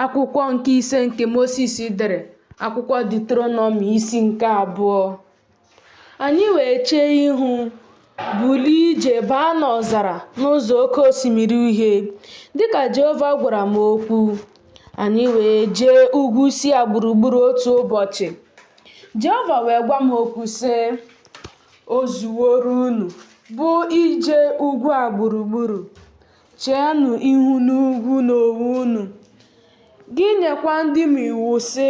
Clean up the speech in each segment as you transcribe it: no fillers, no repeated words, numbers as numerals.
Akwụkwọ nke ise nke Mosis dere, akwụkwọ Deuteronomy isi nke 2. Anyị wee chee ihu, bulie ije baa n'ọzara n'ụzọ oke osimiri Uhie, dịka Jehova gwara m okwu. Anyị wee jee ugwu Sia gburugburu otu ụbọchị. Jehova wee gwa m okwu sị, o zuworo unu bụ ije ugwu a gburugburu. Cheenụ ihu n'ugwu n'onwe unu. Gị nyekwa ndị m iwu sị,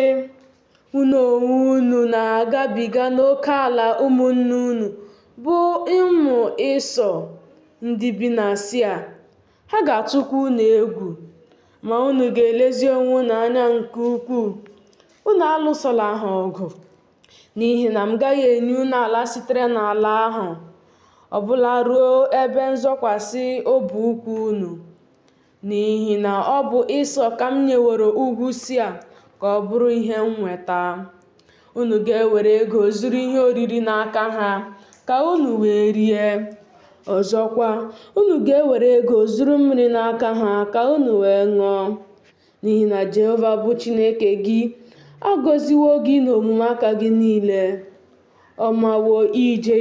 unu onwe unu na-agabiga n'oke ala ụmụnne unu bụ ụmụ Ịsọ, ndị bi na Sia. Ha ga-atụkwa unu egwu, ma unu ga-elezi onwe unu anya nke ukwuu. Unu alụsola ha ọgụ, n'ihi na m gaghị enye unu ala sitere n'ala ahụ, ọbụla ruo ebe nzọkwasị obu ụkwụ unu. N'ihi na ọ bụ Ịsọ ka m nyeworo ugwu Sia ka ọ bụrụ ihe nnweta. Unu ga-ewere ego zụrụ ihe oriri n'aka ha ka unu wee rie. Ọzọkwa, unu ga-ewere ego zụrụ mmiri n'aka ha ka unu wee ṅụọ. N'ihi na Jehova bụ Chineke gị agọziwo gị n'omume aka gị niile. Ọ mawo ije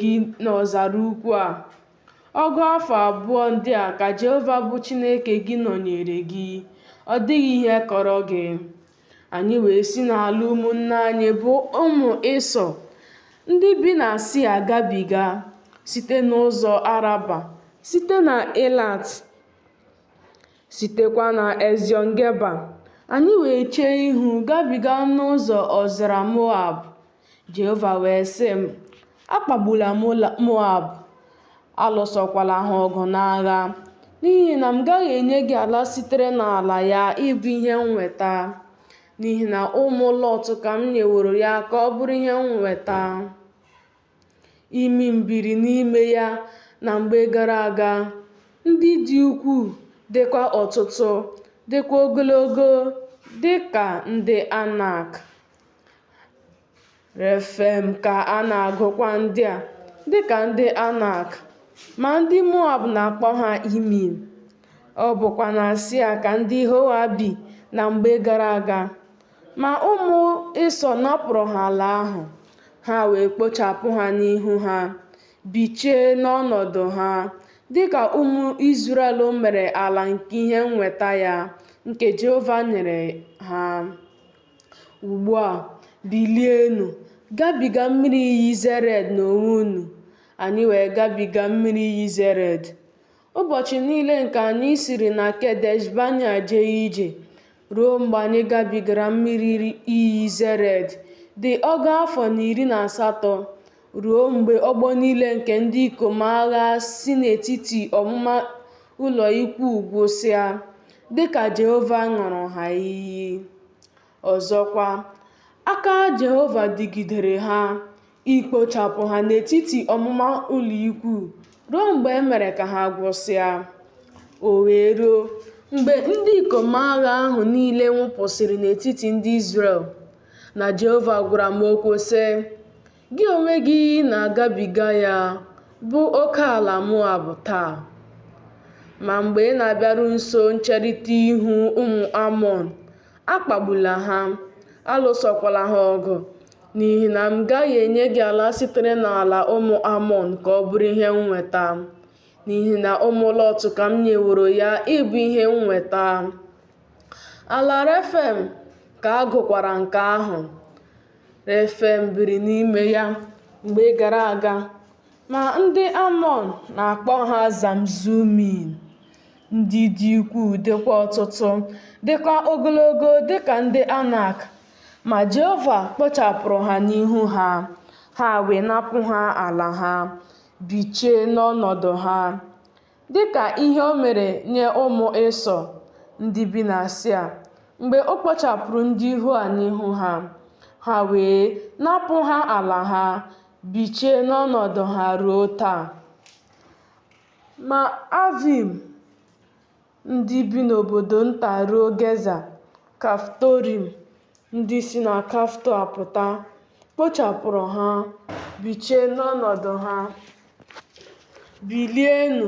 gị n'ọzara ukwu a. Ọgụ afọ 2 ndị a ka Jehova bụ Chineke gị nọnyere gị, ọ dịghị ihe kọrọ gị. Anyị wee si n'ala ụmụnne anyị bụ ụmụ Ịsọ, ndị bi na Sia gabiga, site n'ụzọ Araba, site na Elat, sitekwa na Eziọn Geba. Anyị wee chee ihu gabiga n'ụzọ ọzara Moab. Jehova wee sị m, akpagbula Moab, alụsokwala ha ọgụ n'agha, n'ihi na m gaghị enye gị ala sitere n'ala ya ịbụ ihe nnweta. N'ihi na ụmụ Lọt ka m nyeworo ya ka ọ bụrụ ihe nnweta. Imi m biri n'ime ya na mgbe gara aga, ndị dị ukwuu, dịkwa ọtụtụ, dịkwa ogologo, dị ka ndị Anak. Refem ka a na-agụkwa ndị a dịka ndị Anak, ma ndị Moab na-akpọ ha Imim. Ọ bụkwa na Sia ka ndị Hoa bi na mgbe gara aga. Ma ụmụ Ịsọ napụrụ ha ala ahụ. Ha wee kpochapụ ha n'ihu ha, bichie n'ọnọdụ ha, dịka ụmụ Izrel mere ala nke ihe nnweta ya, nke Jehova nyere ha. Ugbu a, bilienụ, gabiga mmiri iyi Zered n'onwe unu. Anyị wee gabiga mmiri iyi Zered. Ụbọchị niile nke anyị siri na Kedesh Banea jee ije, ruo mgbe anyị gabigara mmiri iyi Zered, dị 118, ruo mgbe ọgbọ niile nke ndị ikom agha si n'etiti ọmụma ụlọ ikwu gwụsịa, dịka Jehova ṅụrụ ha iyi. Ọzọkwa, aka Jehova dịgidere ha, ikpochapụ ha n'etiti ọmụma ụlọ ikwu, ruo mgbe e mere ka ha gwụsịa. O wee ruo mgbe ndị ikom agha ahụ niile nwụpụsịrị n'etiti ndị Izrel, na Jehova gwara m okwu sị, gị onwe gị na-agabiga ya bụ oke ala Moab taa. Ma mgbe ị na-abịaru nso ncherịta ihu ụmụ Amọn, akpagbula ha, alụsokwala ha ọgụ, n'ihi na m gaghị enye gị ala sitere n'ala ụmụ Amọn ka ọ bụrụ ihe nnweta. N'ihi na ụmụ Lọt ka m nyeworo ya ịbụ ihe nnweta. Ala Refem ka a gụkwara nke ahụ. Refem biri n'ime ya mgbe gara aga, ma ndị Amọn na-akpọ ha Zamzumim, ndị dị ukwuu, dịkwa ọtụtụ, dịkwa ogologo, dịka ndị Anak. Ma Jehova kpochapụrụ ha n'ihu ha. Ha wee napụ ha ala ha, bichie n'ọnọdụ ha, dịka ihe o mere nye ụmụ Ịsọ, ndị bi na Sia. Mgbe o kpochapụrụ ndị Hoa n'ihu ha, ha wee napụ ha ala ha, bichie n'ọnọdụ ha ruo taa. Ma Avim, ndị bi n'obodo nta ruo Geza, Kaftorim, ndị si na Kafto apụta, kpochapụrụ ha, bichie n'ọnọdụ ha. Bilienụ,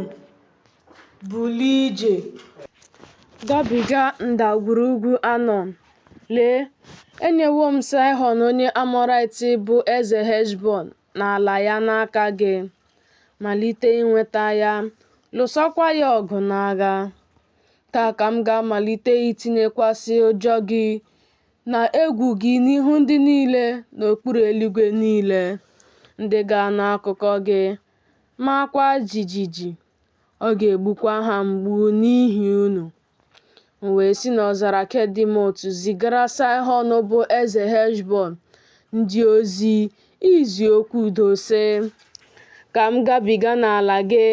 bulie ije, Gabiga ndagwurugwu Anọn. Lee, enyewo m Saịhọn onye Amọrait bụ eze Heshbọn na ala ya n'aka gị. Malite inweta ya, lụsokwa ya ọgụ n'agha. Taa ka m ga-amalite itinyekwasị ụjọ gị na egwu gị n'ihu ndị niile n'okpuru eluigwe niile, ndị ga-anụ akụkọ gị, maakwa jijiji. Ọ ga-egbukwa ha mgbu n'ihi unu. M wee si n'ọzara Kedemot zigara Saịhọn bụ eze Heshbọn ndị ozi izi okwu udo sị, ka m gabiga n'ala gị,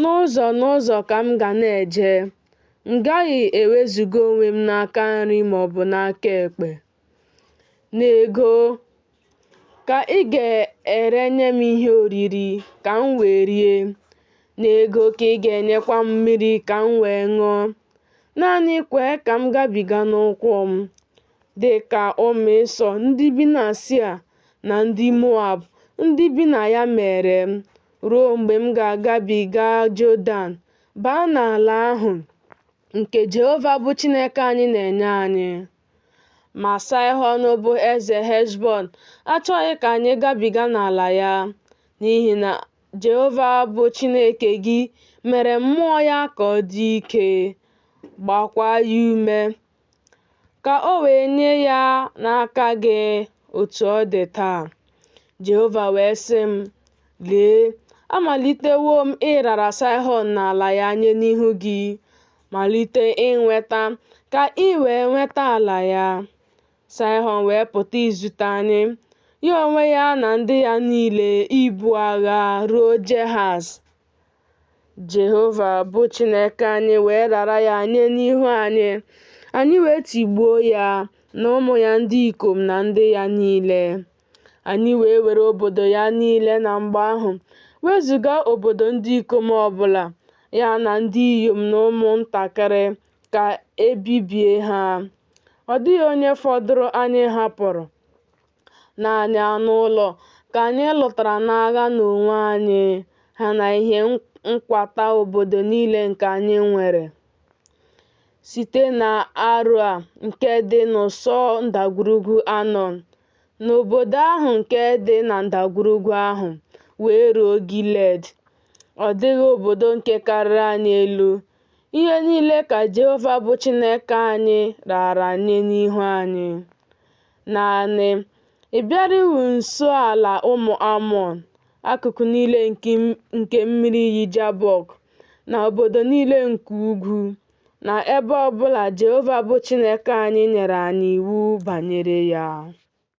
n'ụzọ n'ụzọ ka m ga na-eje. M gaghị ewezuga onwe m n'aka nri maọbụ n'aka ekpe. N'ego ka ị ga-erenye m ihe oriri ka m wee rie, n'ego ka ị ga-enyekwa m mmiri ka m wee ṅụọ. Naanị kwee ka m gabiga n'ụkwụ m, dị ka ụmụ Ịsọ ndị bi na Sia na ndị Moab ndị bi na ya mere m, ruo mgbe m ga-agabiga Jọdan baa n'ala ahụ nke Jehova bụ Chineke anyị na-enye anyị. Ma Saịhọn bụ eze Heshbọn achọghị ka anyị gabiga n'ala ya, n'ihi na Jehova bụ Chineke gị mere mmụọ ya ka ọ dị ike, gbakwa ya ume, ka o wee nye ya n'aka gị otu ọ dị taa. Jehova wee sị m, lee, amalitewo m ịrara Saịhọn n'ala ya nye n'ihu gị. Malite inweta ka ị wee nweta ala ya. Saịhọn wee pụta izute anyị, ya onwe ya na ndị ya niile ibu agha ruo Jehaz. Jehova bụ Chineke anyị wee rara ya nye n'ihu anyị. Anyị wee tigbuo ya na ụmụ ya ndị ikom na ndị ya niile. Anyị wee were obodo ya niile na mgbe ahụ, wezuga obodo ndị ikom ọbụla, ya na ndị inyom na ụmụntakịrị, ka e bibie ha. Ọ dịghị onye fọdụrụ anyị hapụrụ. Naanị anụ ụlọ ka anyị lụtara n'agha n'onwe anyị, ha na ihe nkwata obodo niile nke anyị nwere. Site n'Aroea nke dị n'ụsọ ndagwurugwu Anọn, n'obodo ahụ nke dị na ndagwurugwu ahụ, wee ruo Giled, ọ dịghị obodo nke karịrị anyị elu. Ihe niile ka Jehova bụ Chineke anyị rara nye n'ihu anyị. Naanị ị bịarughị nso ala ụmụ Amọn, akụkụ niile nke mmiri iyi Jabọk, na obodo niile nke ugwu, na ebe ọbụla Jehova bụ Chineke anyị nyere anyị iwu banyere ya.